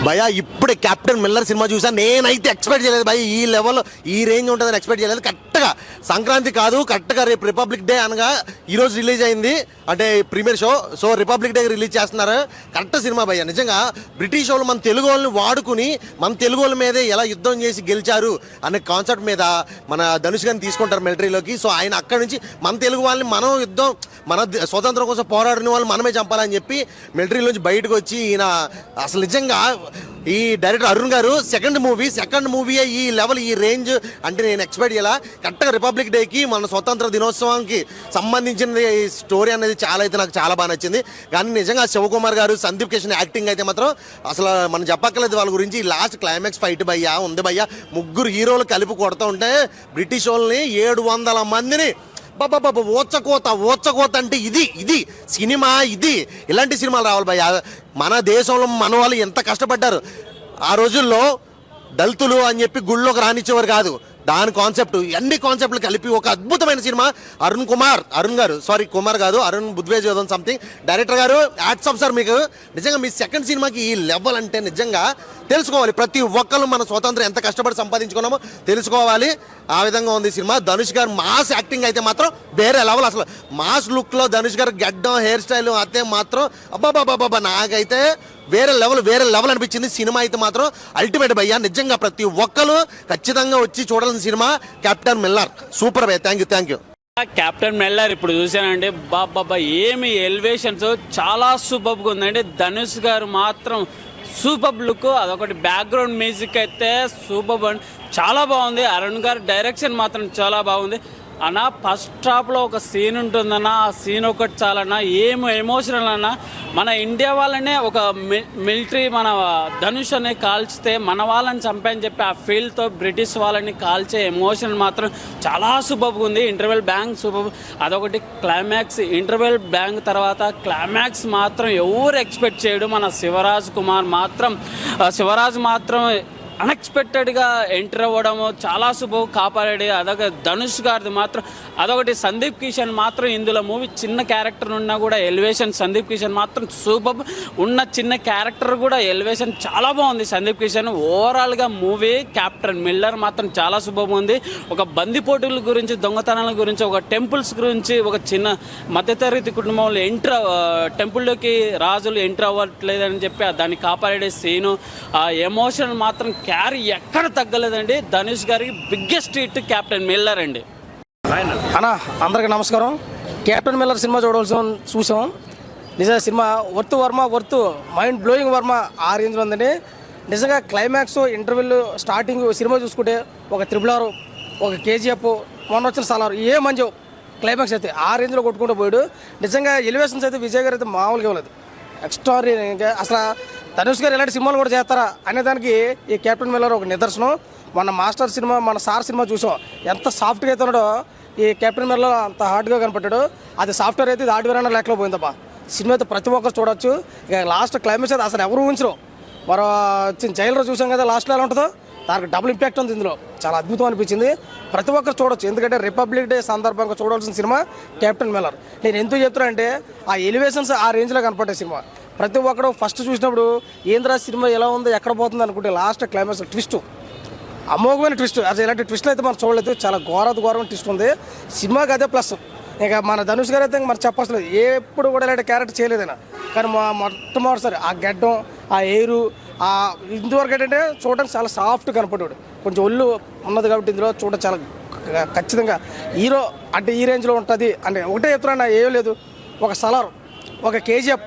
భయ్యా ఇప్పుడే captain Miller cinema చూసా, నేనైతే ఎక్స్పెక్ట్ చేయలేదు భయ్య, ఈ లెవెల్ ఈ రేంజ్ ఉంటుందని ఎక్స్పెక్ట్ చేయలేదు. కరెక్ట్గా సంక్రాంతి కాదు, కరెక్ట్గా రేపు రిపబ్లిక్ డే అనగా ఈరోజు రిలీజ్ అయింది, అంటే premiere show. So republic day release చేస్తున్నారు. కరెక్ట్ సినిమా భయ్య. నిజంగా బ్రిటిష్ వాళ్ళు మన తెలుగు వాళ్ళని వాడుకుని మన తెలుగు వాళ్ళ మీదే ఎలా యుద్ధం చేసి గెలిచారు అనే కాన్సెప్ట్ మీద మన ధనుష్ గారిని తీసుకుంటారు మిలిటరీలోకి. సో ఆయన అక్కడి నుంచి మన తెలుగు వాళ్ళని మనం యుద్ధం, మన స్వతంత్రం కోసం పోరాడిన వాళ్ళు మనమే చంపాలని చెప్పి మిలిటరీలోంచి బయటకు వచ్చి ఈయన అసలు నిజంగా ఈ డైరెక్టర్ అరుణ్ గారు సెకండ్ మూవీ ఈ లెవెల్ ఈ రేంజ్ అంటే నేను ఎక్స్పెక్ట్ చేయాల. కరెక్ట్గా రిపబ్లిక్ డేకి మన స్వతంత్ర దినోత్సవానికి సంబంధించిన స్టోరీ అనేది నాకు చాలా బాగా నచ్చింది. కానీ నిజంగా శివకుమార్ గారు, సందీప్ కిషన్ యాక్టింగ్ అయితే మాత్రం అసలు మనం చెప్పక్కర్లేదు వాళ్ళ గురించి. లాస్ట్ క్లైమాక్స్ ఫైట్ భయ్యా ఉంది భయ్యా, ముగ్గురు హీరోలు కలిపి కొడుతూ ఉంటే బ్రిటిష్ వాళ్ళని 700 మందిని బాబా ఓచకోత అంటే ఇది సినిమా. ఇలాంటి సినిమాలు రావాలి భయ్య. మన దేశంలో మన వాళ్ళు ఎంత కష్టపడ్డారు. ఆ రోజుల్లో దళితులు అని చెప్పి గుళ్ళోకి రానిచ్చేవారు కాదు. దాని కాన్సెప్ట్, అన్ని కాన్సెప్ట్లు కలిపి ఒక అద్భుతమైన సినిమా. అరుణ్ బుద్వేజోదం సంథింగ్ డైరెక్టర్ గారు, హ్యాట్స్ ఆఫ్ సార్ మీకు. నిజంగా మీ సెకండ్ సినిమాకి ఈ లెవెల్ అంటే నిజంగా తెలుసుకోవాలి. ప్రతి ఒక్కరు మన స్వతంత్రం ఎంత కష్టపడి సంపాదించుకున్నామో తెలుసుకోవాలి. ఆ విధంగా ఉంది సినిమా. ధనుష్ గారు మాస్ యాక్టింగ్ అయితే మాత్రం వేరే లెవెల్. అసలు మాస్ లుక్లో ధనుష్ గారు గడ్డం, హెయిర్ స్టైల్ అయితే మాత్రం అబ్బాబాబాబా నాకైతే వేరే లెవెల్ అనిపించింది. సినిమా అయితే మాత్రం అల్టిమేట్ భయ్యా. నిజంగా ప్రతి ఒక్కరు ఖచ్చితంగా వచ్చి చూడాల్సిన సినిమా కెప్టెన్ మిల్లర్. సూపర్ భయ్య. Thank you. కెప్టెన్ మిల్లర్ ఇప్పుడు చూసానండి, బాబా ఏమి ఎలివేషన్స్ చాలా సూపర్గా ఉందండి. ధనుష్ గారు మాత్రం సూపర్ లుక్, అదొకటి బ్యాక్గ్రౌండ్ మ్యూజిక్ అయితే సూపర్ అండి, చాలా బాగుంది. అరుణ్ గారు డైరెక్షన్ మాత్రం చాలా బాగుంది అన్న. ఫస్ట్ హాఫ్లో ఒక సీన్ ఉంటుందన్న, ఆ సీన్ ఒకటి చాలన్నా, ఏం ఎమోషనల్ అన్న. మన ఇండియా వాళ్ళనే ఒక మిలిటరీ మన ధనుష్ అనే కాల్చితే మన వాళ్ళని చంపని చెప్పి ఆ ఫీల్డ్తో బ్రిటిష్ వాళ్ళని కాల్చే ఎమోషన్ మాత్రం చాలా సూపర్గా ఉంది. ఇంటర్వెల్ బ్యాంగ్ సూపర్, అదొకటి క్లైమాక్స్. ఇంటర్వెల్ బ్యాంగ్ తర్వాత క్లైమాక్స్ మాత్రం ఎవరు ఎక్స్పెక్ట్ చేయడు. మన శివరాజ్ మాత్రం అన్ఎక్స్పెక్టెడ్గా ఎంటర్ అవ్వడము చాలా సూపర్ కాపాడాడు. అదొక ధనుష్ గారిది మాత్రం. అదొకటి సందీప్ కిషన్ మాత్రం ఇందులో మూవీ చిన్న క్యారెక్టర్ ఉన్నా కూడా ఎలివేషన్ సందీప్ కిషన్ మాత్రం సూపర్. ఉన్న చిన్న క్యారెక్టర్ కూడా ఎలివేషన్ చాలా బాగుంది సందీప్ కిషన్. ఓవరాల్గా మూవీ కెప్టెన్ మిల్లర్ మాత్రం చాలా సూపర్ ఉంది. ఒక బందిపోటుల గురించి, దొంగతనాల గురించి, ఒక టెంపుల్స్ గురించి, ఒక చిన్న మధ్యతరగతి కుటుంబంలో టెంపుల్లోకి రాజులు ఎంటర్ అవ్వట్లేదని చెప్పి దాన్ని కాపాడే సీను, ఆ ఎమోషన్ మాత్రం క్యారీ ఎక్కడ తగ్గలేదండి. ధనుష్ గారికి బిగ్గెస్ట్ హిట్ కెప్టెన్ మిల్లర్ అండి. అన్న అందరికీ నమస్కారం. కెప్టెన్ మిల్లర్ సినిమా చూసాం. నిజంగా cinema worth mind blowing Varma ఆ రేంజ్లో ఉందండి. నిజంగా క్లైమాక్స్, ఇంటర్వ్యూలు, స్టార్టింగ్ సినిమా చూసుకుంటే ఒక త్రిబుల్, ఒక కేజీఎఫ్, మొన్న వచ్చిన సలార్ ఏ మంచి క్లైమాక్స్ అయితే ఆ రేంజ్లో కొట్టుకుంటూ పోయాడు. నిజంగా ఎలివేషన్స్ అయితే విజయ్ గారు అయితే మామూలుగా ఇవ్వలేదు. ఎక్స్ట్రాడినరీగా అసలు ధనుష్ గారు ఇలాంటి సినిమాలు కూడా చేస్తారా అనేదానికి ఈ కెప్టెన్ మిల్లర్ ఒక నిదర్శనం. మన మాస్టర్ సినిమా, మన సార్ సినిమా చూసాం, ఎంత సాఫ్ట్గా అయితే ఉన్నాడో ఈ కెప్టెన్ మిల్లర్ అంత హార్డ్గా కనపడ్డాడు. అది సాఫ్ట్వేర్ అయితే ఇది హార్డ్వేర్ అన్న లెక్కలో పోయిందబ్బా. సినిమా అయితే ప్రతి ఒక్కరు చూడొచ్చు. ఇక లాస్ట్ క్లైమాక్స్ అయితే అసలు ఎవరు ఊహించరు. మరో జైలర్ చూసాం కదా లాస్ట్లో ఎలా ఉంటుందో, దానికి డబుల్ ఇంపాక్ట్ ఉంది ఇందులో. చాలా అద్భుతం అనిపించింది. ప్రతి ఒక్కరు చూడొచ్చు. ఎందుకంటే రిపబ్లిక్ డే సందర్భంగా చూడాల్సిన సినిమా కెప్టెన్ మిల్లర్. నేను ఎందుకు చెప్తున్నా అంటే ఆ ఎలివేషన్స్ ఆ రేంజ్లో కనపడే సినిమా. ప్రతి ఒక్కరు ఫస్ట్ చూసినప్పుడు ఏంద్రా సినిమా ఎలా ఉంది, ఎక్కడ పోతుంది అనుకుంటే లాస్ట్ క్లైమాక్స్ ట్విస్ట్, అమోఘమైన ట్విస్ట్. అసలు ఇలాంటి ట్విస్ట్లు అయితే మనం చూడలేదు. చాలా ఘోరమైన ట్విస్ట్ ఉంది సినిమాకి. అదే ప్లస్. ఇక మన ధనుష్ గారు అయితే మనం చెప్పలేదు, ఎప్పుడు కూడా ఇలాంటి క్యారెక్టర్ చేయలేదైనా. కానీ మొట్టమొదటిసారి ఆ గడ్డం, ఆ ఎయిరు, ఆ ఇంతవరకు ఏంటంటే చూడడానికి చాలా సాఫ్ట్ కనపడ్డాడు. కొంచెం ఒళ్ళు ఉన్నది కాబట్టి ఇందులో చూడడం చాలా ఖచ్చితంగా హీరో అంటే ఈ రేంజ్లో ఉంటుంది. అంటే ఒకటే చెప్తున్నా, ఏం లేదు. ఒక సలార్, ఒక కేజీఎఫ్,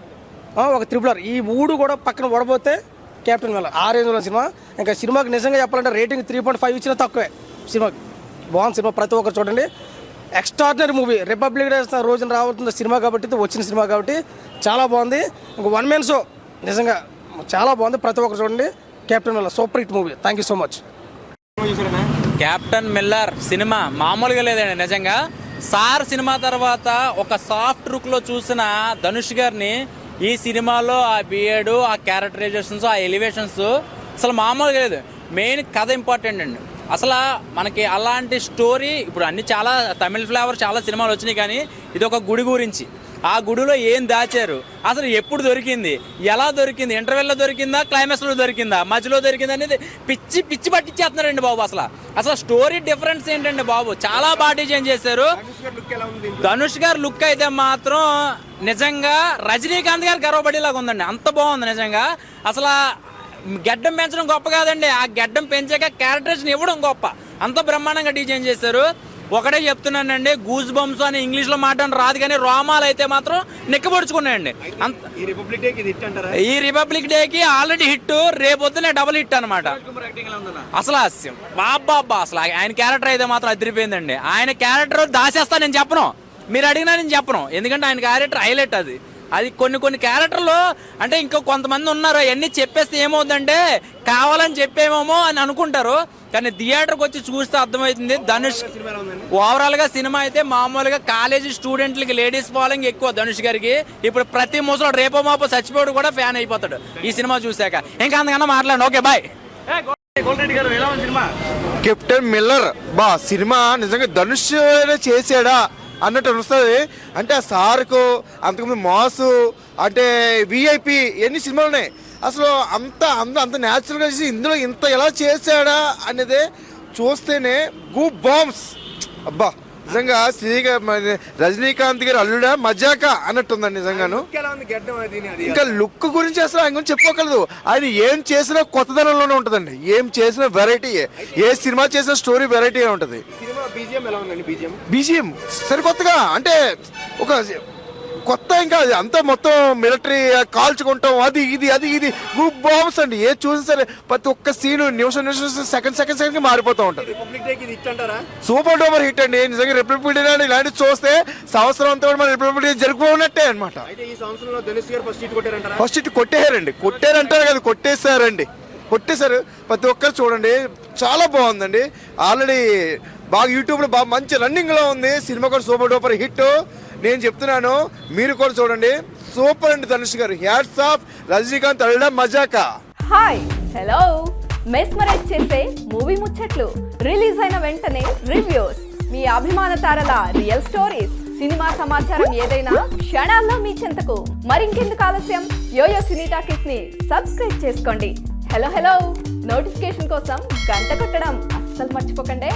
ఒక త్రిబుల్, ఈ 3 కూడా పక్కన ఓడబోతే కెప్టెన్ మిల్లర్ ఆ రేంజ్లో సినిమా. ఇంకా సినిమాకి నిజంగా చెప్పాలంటే రేటింగ్ 3.5 ఇచ్చినా తక్కువే. సినిమాకి బాగుంది సినిమా, ప్రతి ఒక్కరు చూడండి. Extraordinary movie. రిపబ్లిక్ డే రోజున రాబోతున్న సినిమా కాబట్టి, వచ్చిన సినిమా కాబట్టి చాలా బాగుంది. ఇంకా 1 man షో నిజంగా చాలా బాగుంది. ప్రతి ఒక్కరు చూడండి. Captain Miller super hit movie. Thank you so much. Captain Miller cinema మామూలుగా లేదండి. నిజంగా సార్ సినిమా తర్వాత ఒక సాఫ్ట్ లుక్లో చూసిన ధనుష్ గారిని ఈ సినిమాలో ఆ బియర్డు, ఆ క్యారెక్టరైజేషన్స్, ఆ ఎలివేషన్స్ అసలు మామూలుగా లేదు. మెయిన్ కథ ఇంపార్టెంట్ అండి. అసలు మనకి అలాంటి స్టోరీ ఇప్పుడు చాలా తమిళ ఫ్లేవర్ చాలా సినిమాలు వచ్చినాయి, కానీ ఇది ఒక గుడి గురించి. ఆ గుడిలో ఏం దాచారు, అసలు ఎప్పుడు దొరికింది, ఎలా దొరికింది, ఇంటర్వెల్లో దొరికిందా, క్లైమాక్స్లో దొరికిందా, మధ్యలో దొరికింది అనేది పిచ్చి పిచ్చి పట్టించేస్తున్నారండి బాబు. అసలు స్టోరీ డిఫరెన్స్ ఏంటండి బాబు, చాలా బాగా డిజైన్ చేశారు. ధనుష్ గారు లుక్ అయితే మాత్రం నిజంగా రజనీకాంత్ గారు గర్వపడేలాగా ఉందండి, అంత బాగుంది నిజంగా. అసలు గడ్డం పెంచడం గొప్ప కాదండి, ఆ గడ్డం పెంచాక క్యారెక్టరేషన్ ఇవ్వడం గొప్ప, అంత బ్రహ్మాండంగా డిజైన్ చేశారు. ఒకటే చెప్తున్నానండి, గూస్ బంప్స్ అని ఇంగ్లీష్లో మాట్లాడడం రాదు, కానీ రోమాలు అయితే మాత్రం నిక్కబొడుచుకున్నాయండి. ఈ రిపబ్లిక్ డేకి ఆల్రెడీ హిట్, రేపొద్దునే డబుల్ హిట్ అనమాట. అసలు హాస్యం బాబా, అసలు ఆయన క్యారెక్టర్ అయితే మాత్రం అదిరిపోయిందండి. ఆయన క్యారెక్టర్ దాచేస్తా నేను చెప్పను, మీరు అడిగినా నేను చెప్పను, ఎందుకంటే ఆయన క్యారెక్టర్ హైలైట్ అది కొన్ని క్యారెక్టర్లు అంటే ఇంకో కొంతమంది ఉన్నారు, అవన్నీ చెప్పేస్తే ఏమవుతుందంటే కావాలని చెప్పేమేమో అని అనుకుంటారు, కానీ థియేటర్కి వచ్చి చూస్తే అర్థమవుతుంది. ధనుష్ ఓవరాల్ గా సినిమా అయితే మామూలుగా కాలేజీ స్టూడెంట్లకి లేడీస్ ఫాలోయింగ్ ఎక్కువ ధనుష్ గారికి. ఇప్పుడు ప్రతి ముసలు రేపో మాపో చచ్చిపోయాడు కూడా ఫ్యాన్ అయిపోతాడు ఈ సినిమా చూశాక. ఇంకా అంతకన్నా మాట్లాడండి, ఓకే బాయ్. కెప్టెన్ మిల్లర్ బా సినిమా నిజంగా ధనుష్ చేసాడా అన్నట్టు అనిపిస్తుంది. అంటే ఆ సార్కు అంతకుముందు మాసు అంటే విఐపి ఎన్ని సినిమాలు ఉన్నాయి, అసలు అంత న్యాచురల్గా చేసి ఇందులో ఇంత ఎలా చేశాడా అనేది చూస్తేనే గూస్ బంప్స్. అబ్బా నిజంగా రజనీకాంత్ గారు అల్లుడా మజాక అన్నట్టుందండి నిజంగాను. ఇంకా లుక్ గురించి అసలు ఆయన గురించి చెప్పుకోగలదు, ఆయన ఏం చేసినా కొత్తదనంలోనే ఉంటుందండి, ఏం చేసినా వెరైటీ, ఏ సినిమా చేసిన స్టోరీ వెరైటీ ఉంటుంది. బీజిఎం సరికొత్తగా అంటే ఒక కొత్త, ఇంకా అంతా మొత్తం మిలిటరీ కాల్చుకుంటాం, అది ఇది గ్రూప్ బాంబ్స్ అండి. ఏ చూసినా సరే ప్రతి ఒక్క సీన్ నిమిషం సెకండ్ మారిపోతూ ఉంటుంది. సూపర్ డూపర్ హిట్ అండి నిజంగా. రిపబ్లిక్ డే ఇలాంటి చూస్తే సంవత్సరం అంతా కూడా మన రిపబ్లిక్ డే జరుపుకున్నట్టే అనమాట. ఫస్ట్ హిట్ కొట్టారంటారు కదా, కొట్టేశారు. ప్రతి ఒక్కరు చూడండి, చాలా బాగుందండి. ఆల్రెడీ బాగా యూట్యూబ్లో బాగా మంచి రన్నింగ్ లో ఉంది సినిమా, కూడా సూపర్ డూపర్ హిట్. నేను చెప్తున్నాను, మీరు కూడా చూడండి, సూపర్ అండి ధనుష్ గారు. హ్యాట్స్ ఆఫ్ రజనీకాంత్ అల్లుడా మజాకా. హాయ్ హలో మెస్మరైజ్ చేసే మూవీ ముచ్చట్లు, రిలీజ్ అయిన వెంటనే రివ్యూస్, మీ అభిమాన తారల రియల్ స్టోరీస్, సినిమా సమాచారం ఏదైనా క్షణాల్లో మీ చెంతకు. మరింకెందుకు ఆలస్యం, యోయో సినీ టాకీస్ ని సబ్స్క్రైబ్ చేసుకోండి. హలో నోటిఫికేషన్ కోసం గంట కొట్టడం అస్సలు మర్చిపోకండి.